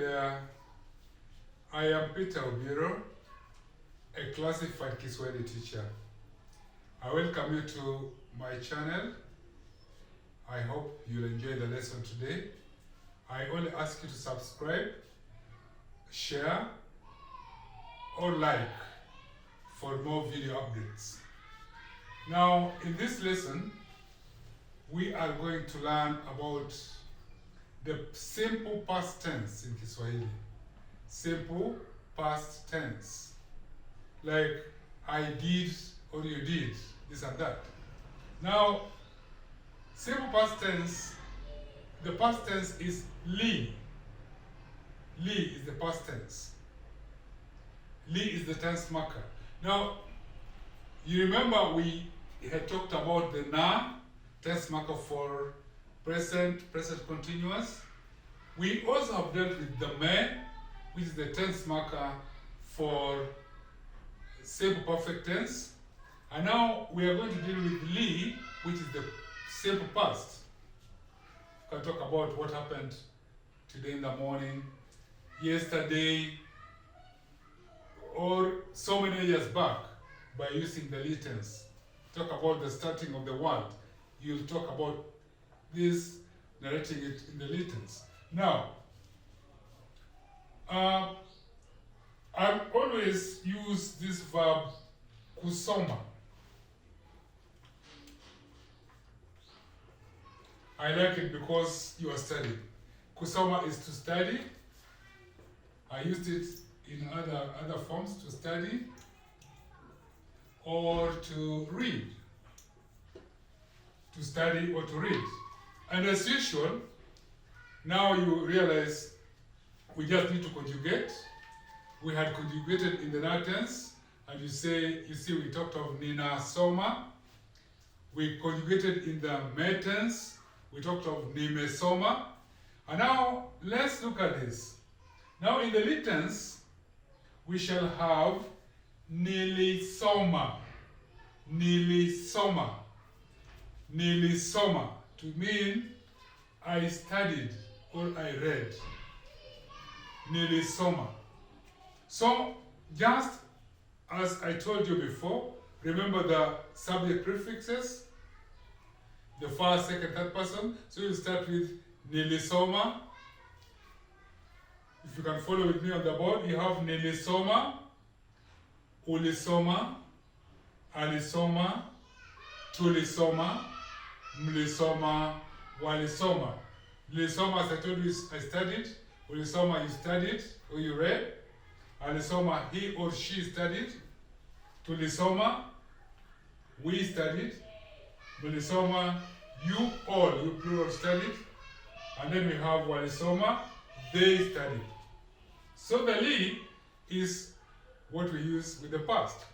there. I am Peter Obiro, a classified Kiswahili teacher. I welcome you to my channel. I hope you'll enjoy the lesson today. I only ask you to subscribe, share, or like for more video updates. Now, in this lesson, we are going to learn about the simple past tense in Kiswahili. Simple past tense. Like I did or you did, this and that. Now, simple past tense, the past tense is li. Li is the past tense. Li is the tense marker. Now, you remember we had talked about the na, tense marker for present continuous. We also have dealt with the me, which is the tense marker for simple perfect tense. And now we are going to deal with li, which is the simple past. We can talk about what happened today in the morning, yesterday, or so many years back by using the li tense. Talk about the starting of the world. You'll talk about this, narrating it in the li tense. Now, I always use this verb kusoma. I like it because you are studying. Kusoma is to study. I used it in other forms, to study or to read. To study or to read. And as usual, now you realize we just need to conjugate. We had conjugated in the now tense, and you see we talked of nina soma. We conjugated in the me tense. We talked of nime soma. And now let's look at this. Now in the li tense, we shall have nilisoma. Nilisoma. Nilisoma to mean I studied or I read. Nilisoma. So just as I told you before, remember the subject prefixes, the first, second, third person. So you start with nilisoma. If you can follow with me on the board, you have nilisoma, ulisoma, alisoma, tulisoma, mlisoma, walisoma. Nilisoma, as I told you, I studied. Ulisoma, you studied or you read. Alisoma, he or she studied. Tulisoma, we studied. Mlisoma, you all, you plural studied. And then we have walisoma, they studied. So the li is what we use with the past.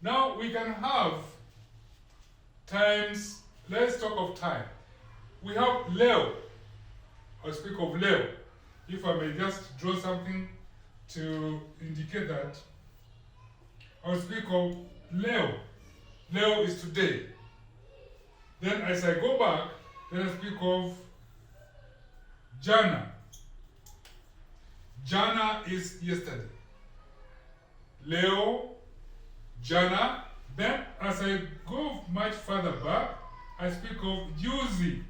Now we can have times. Let's talk of time. We have leo. I'll speak of leo. If I may just draw something to indicate that, I'll speak of leo. Leo is today. Then as I go back, then I speak of jana. Jana is yesterday. Leo, jana. Then as I go much further back, I speak of juzi.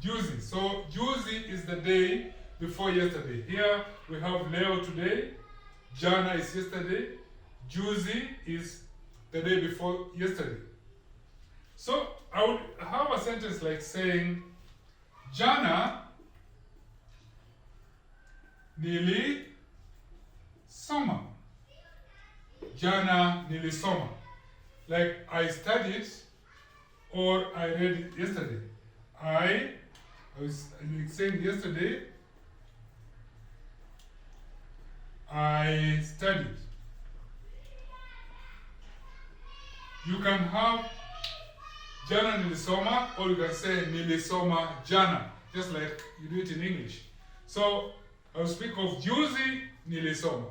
Juzi. So juzi is the day before yesterday. Here we have leo today. Jana is yesterday. Juzi is the day before yesterday. So I would have a sentence like saying, jana nili soma. Jana nilisoma. Like I studied or I read yesterday. I was saying yesterday, I studied. You can have jana nilisoma, or you can say nilisoma jana, just like you do it in English. So I will speak of juzi nilisoma.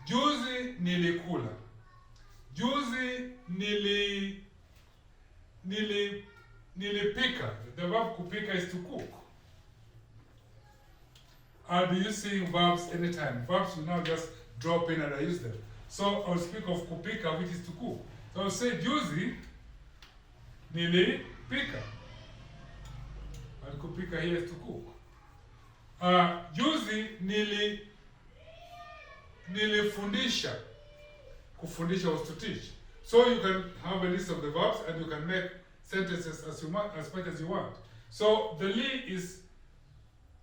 Juzi nilikula. Juzi nilipika. The verb kupika is to cook. I'll be using verbs anytime. Verbs will now just drop in and I use them. So I'll speak of kupika, which is to cook. So I'll say juzi nilipika. And kupika here is to cook. Juzi nilifundisha. Kufundisha was to teach. So you can have a list of the verbs and you can make sentences as much as you want. So the li is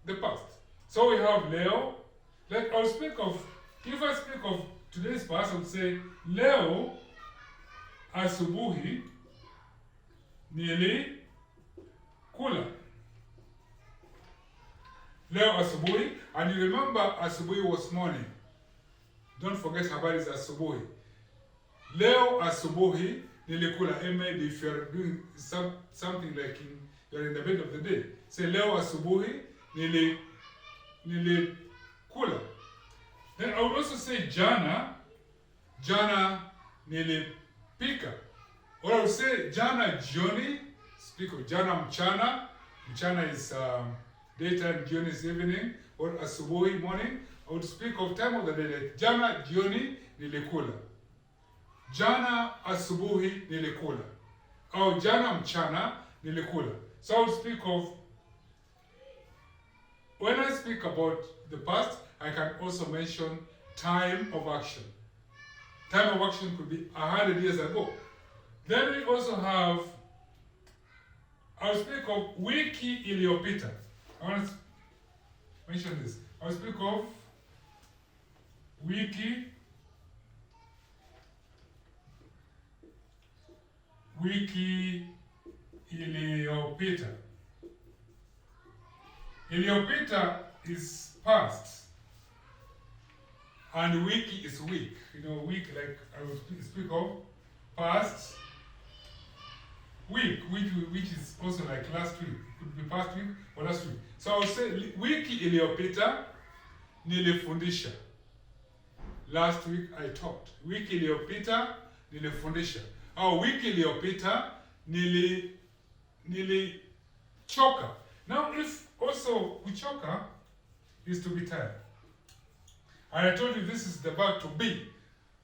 the past. So we have leo. Like I'll speak of, if I speak of today's past, I'll say leo asubuhi nilikula. Leo asubuhi, and you remember asubuhi was morning. Don't forget habari za asubuhi. Leo asubuhi nilikula. Maybe if you're doing something like you're in the middle of the day, say leo asubuhi nilikula. Then I would also say jana nilipika. Or I would say jana jioni, speak of jana mchana. Mchana is daytime, jioni is evening, or asubuhi morning. I would speak of time of the day, like jana jioni nilikula. Jana asubuhi nilikula. Or jana mchana nilikula. So I would speak of, when I speak about the past, I can also mention time of action. Time of action could be 100 years ago. Then we also have, I'll speak of wiki iliyopita. I want to mention this. I'll speak of wiki iliyopita. Iliyopita is past. And wiki is week. You know, week, like I will speak of past week, which is also like last week. It could be past week or last week. So I will say wiki iliyopita nilifundisha. Last week I taught. Wiki iliyopita nilifundisha. Au wiki iliyopita nilichoka. Now if also kuchoka is to be tired. And I told you this is the verb to be.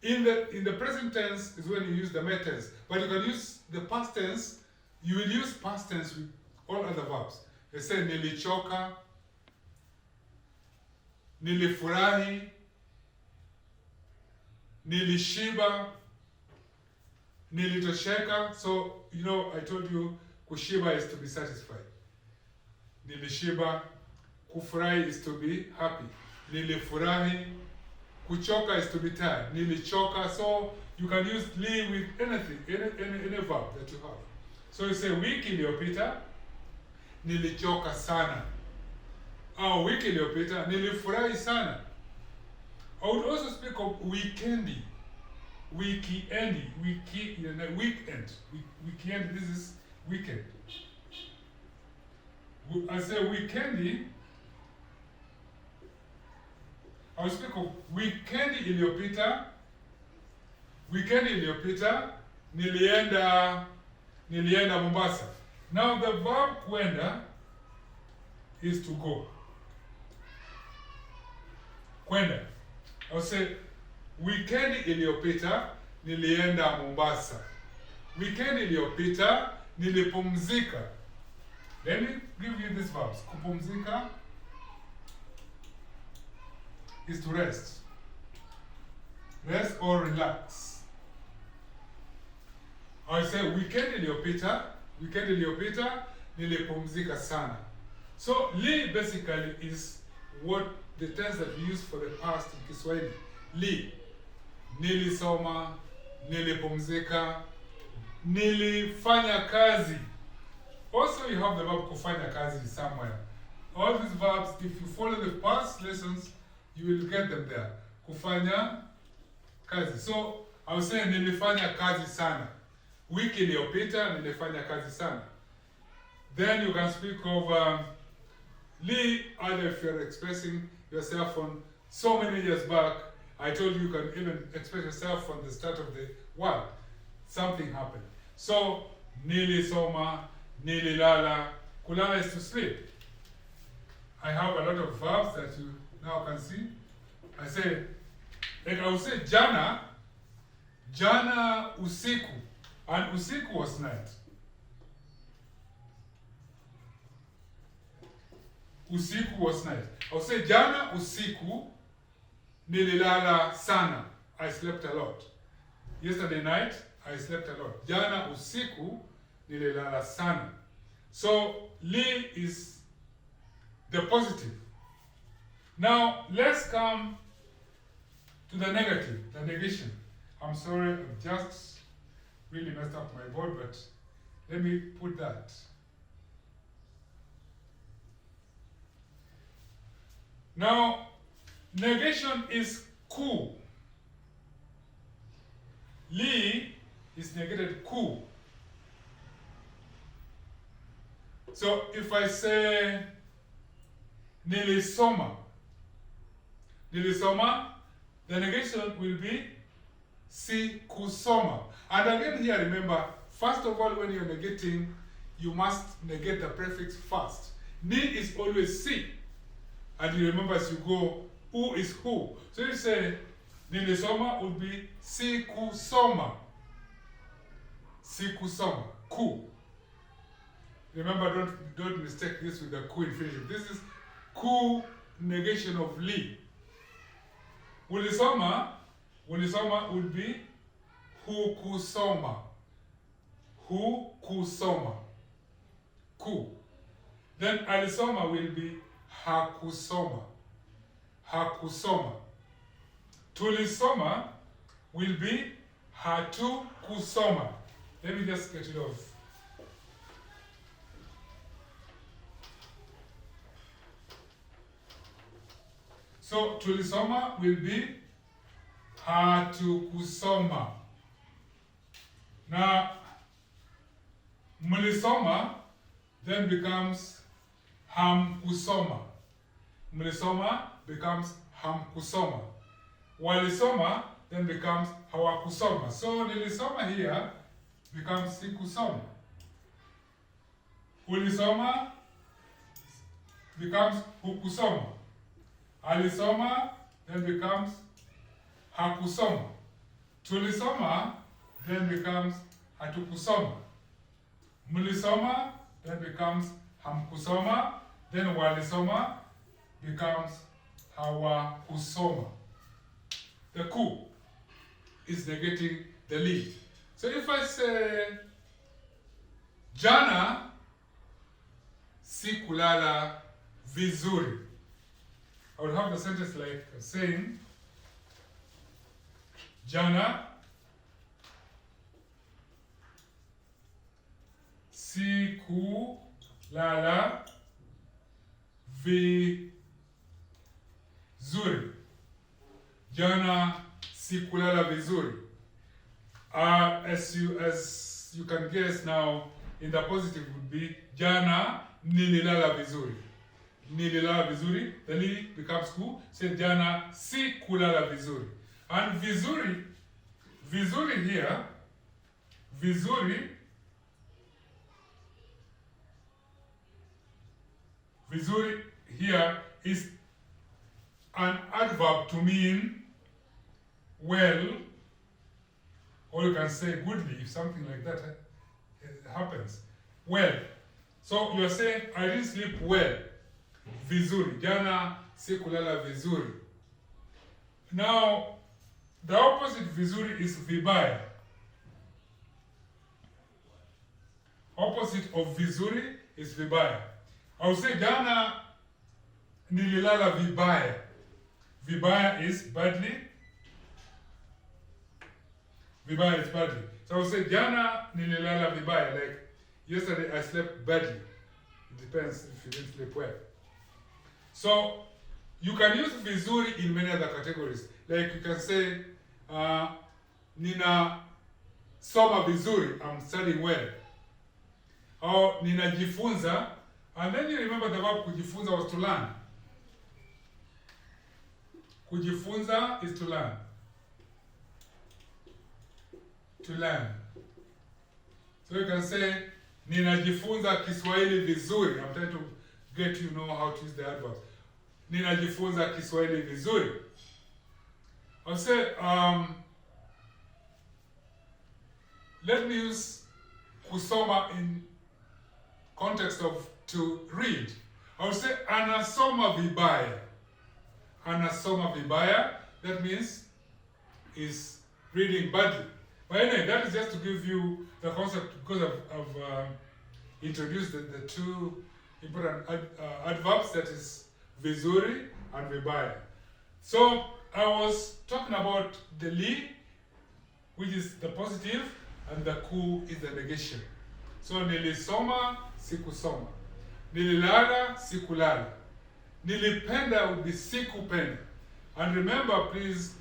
In the present tense is when you use the may tense. But you can use the past tense. You will use past tense with all other verbs. They say nilichoka, nilifurahi, nilishiba, nilitosheka. So, you know, I told you kushiba is to be satisfied. Nilishiba, kufurahi is to be happy. Nilifurahi, kuchoka is to be tired. Nilichoka. So you can use li with anything, any verb that you have. So you say wiki iliyopita nilichoka sana. Au wiki iliyopita nilifurahi sana. I would also speak of weekendi. Weekend. Weekend, this is weekend. I say weekendi. I will speak of weekend iliyopita. Weekend iliyopita nilienda Mombasa. Now the verb kwenda is to go. Kwenda. I will say weekend iliyopita nilienda Mombasa. Weekend iliyopita nilipumzika. Let me give you these verbs. Kupumzika is to rest. Rest or relax. I say weekend iliyopita nilipumzika sana. So li basically is what the tense that we use for the past in Kiswahili. Li. Nilisoma, nilipumzika, nilifanya kazi. Also you have the verb kufanya kazi somewhere. All these verbs, if you follow the past lessons, you will get them there. Kufanya kazi. So I was saying nilifanya kazi sana. Wiki iliyopita nilifanya kazi sana. Then you can speak of li, either if you're expressing yourself on so many years back. I told you can even express yourself from the start of the word. Something happened. So nilisoma, nililala. Kulala is to sleep. I have a lot of verbs that you now can see. I say, like I will say jana, jana usiku, and usiku was night. Usiku was night. I will say jana usiku nililala sana. I slept a lot. Yesterday night, I slept a lot. Jana usiku nililala sana. So, li is the positive. Now, let's come to the negative, the negation. I'm sorry, I've just really messed up my board, but let me put that. Now, negation is ku. Li is negated ku. So if I say nilisoma, nilisoma, the negation will be sikusoma. And again here, remember, first of all, when you're negating, you must negate the prefix first. Ni is always si. And you remember as you go, u is who. So you say nilisoma would be sikusoma. Sikusoma. Ku. Remember, don't mistake this with the ku infinitive. This is ku negation of li. Ulisoma would be hukusoma. Hukusoma. Ku. Then alisoma will be hakusoma. Hakusoma. Tulisoma will be hatukusoma. Let me just get it off. So tulisoma will be hatukusoma. Now mlisoma then becomes hamkusoma. Mlisoma becomes hamkusoma. Walisoma then becomes hawakusoma. So nilisoma here becomes sikusoma. Ulisoma becomes hukusoma. Alisoma then becomes hakusoma. Tulisoma then becomes hatukusoma. Mlisoma then becomes hamkusoma. Then walisoma becomes hawakusoma. The ku is negating the li. So if I say jana sikulala vizuri, I would have the sentence like saying jana sikulala vizuri. Jana sikulala vizuri. As you can guess now, in the positive would be jana nililala vizuri. Nililala vizuri, the li becomes ku. Say jana sikulala vizuri. And vizuri here, vizuri here is an adverb to mean well, or you can say goodly if something like that happens. Well, so you are saying I didn't sleep well. Vizuri, jana sikulala vizuri. Now, the opposite vizuri is vibaya. Opposite of vizuri is vibaya. I will say jana nililala vibaya. Vibaya is badly. Vibaya is badly. So I will say jana nililala vibaya, like yesterday I slept badly. It depends if you didn't sleep well. So you can use vizuri in many other categories. Like you can say nina soma vizuri, I'm studying well. Or ninajifunza, and then you remember the verb kujifunza was to learn. Kujifunza is to learn. To learn. So you can say ninajifunza Kiswahili vizuri. I'm trying get to know how to use the adverbs. Ninajifunza Kiswahili vizuri. I'll say, let me use kusoma in context of to read. I would say anasoma vibaya. Anasoma vibaya, that means is reading badly. But anyway, that is just to give you the concept, because I've introduced the two important adverbs, that is vizuri and vibaya. So I was talking about the li, which is the positive, and the ku is the negation. So nilisoma, sikusoma. Nililala, sikulala. Nilipenda would be sikupenda. And remember, please,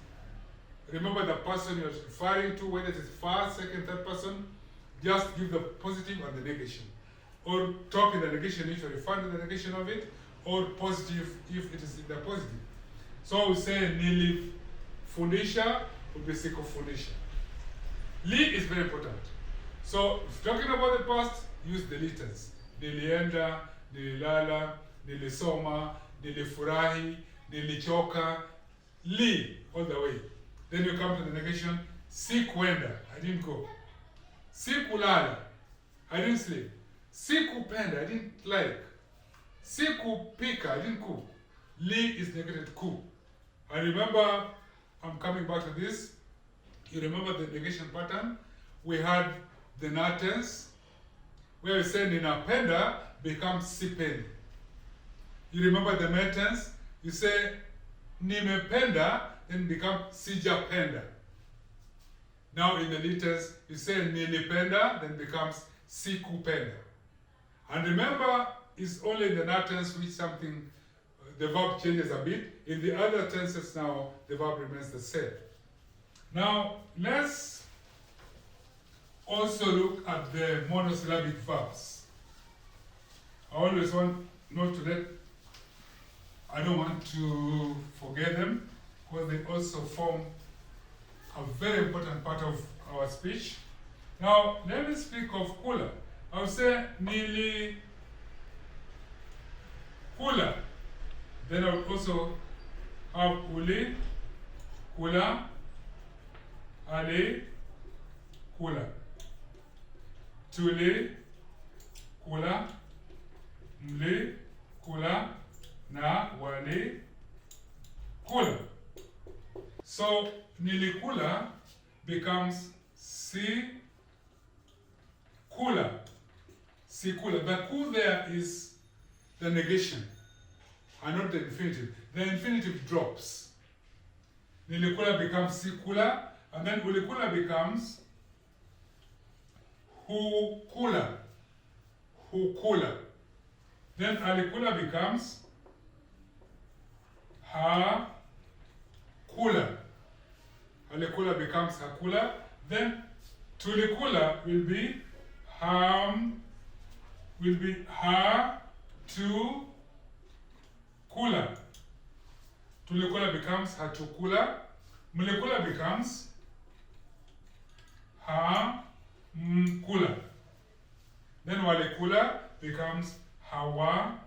remember the person you're referring to, whether it is first, second, third person, just give the positive and the negation. Or talk in the negation if you refer to the negation of it, or positive if it is in the positive. So we say nilifundisha would be sikufundisha. Li is very important. So if talking about the past, use the li tense. Nilienda, nililala, nilisoma, nilifurahi, nilichoka. Li all the way. Then you come to the negation. Sikuenda, I didn't go. Sikulala, I didn't sleep. Sikupenda, I didn't like. Sikupika, I didn't cook. Li is negated ku. And remember, I'm coming back to this. You remember the negation pattern? We had the na tense, where we say ninapenda becomes sipendi. You remember the me tense? You say nimependa, then become sijapenda. Now in the li tense, you say nilipenda, then becomes sikupenda. And remember, it's only in the na tense which something, the verb changes a bit. In the other tenses now, the verb remains the same. Now, let's also look at the monosyllabic verbs. I always want not to let, I don't want to forget them, because they also form a very important part of our speech. Now, let me speak of kula. I would say nili kula. Then I would also have uli, kula, ali, kula. Tuli, kula, mli, kula, na wali, kula. So nilikula becomes si kula. Si kula. The ku there is the negation and not the infinitive. The infinitive drops. Nilikula becomes si kula, and then ulikula becomes hukula. Hukula. Then alikula becomes hakula. Alikula becomes hakula. Then tulikula will be hatukula. Tulikula becomes hatukula. Mlikula becomes hakula. Then walikula becomes hawakula.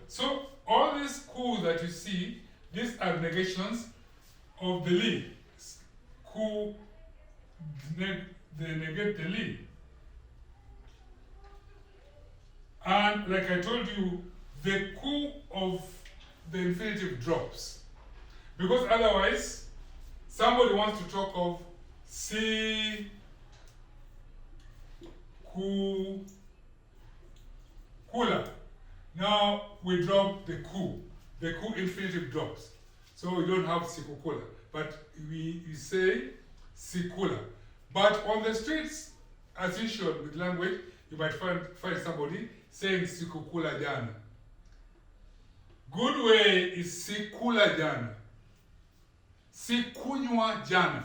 So all these ku that you see, these are negations of the li. Ku, they negate the li. And like I told you, the ku of the infinitive drops. Because otherwise, somebody wants to talk of si ku kula. Now we drop the ku. The ku infinitive drops. So we don't have sikukula. But we say sikula. But on the streets, as usual with language, you might find somebody saying sikukula jana. Good way is sikula jana. Sikunywa jana.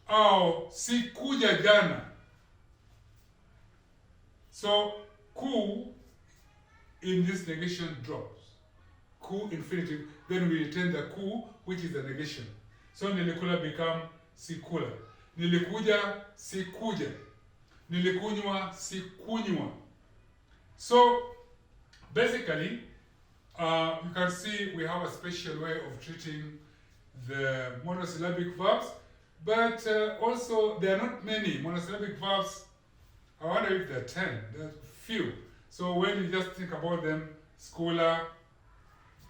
Or sikuja jana. So ku in this negation drops. Ku infinitive, then we retain the ku, which is the negation. So nilikula become sikula. Nilikuja, sikuja. Nilikunywa, sikunywa. So basically, you can see we have a special way of treating the monosyllabic verbs, but also there are not many monosyllabic verbs. I wonder if there are 10. There are few. So when you just think about them, skula,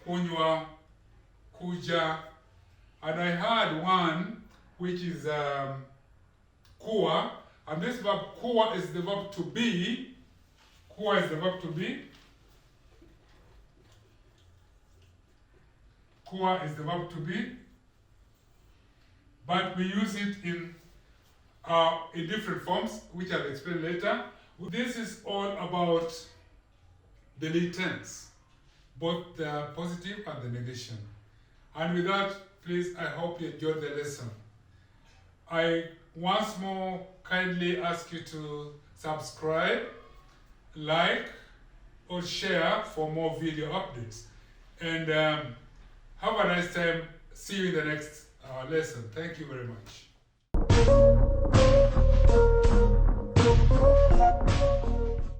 kunywa, kuja, and I had one which is kuwa, and this verb kuwa is the verb to be. Kuwa is the verb to be. Kuwa is the verb to be, but we use it in different forms, which I'll explain later. This is all about the lead tense, both the positive and the negation. And with that, please, I hope you enjoyed the lesson. I once more kindly ask you to subscribe, like, or share for more video updates. And have a nice time. See you in the next lesson. Thank you very much.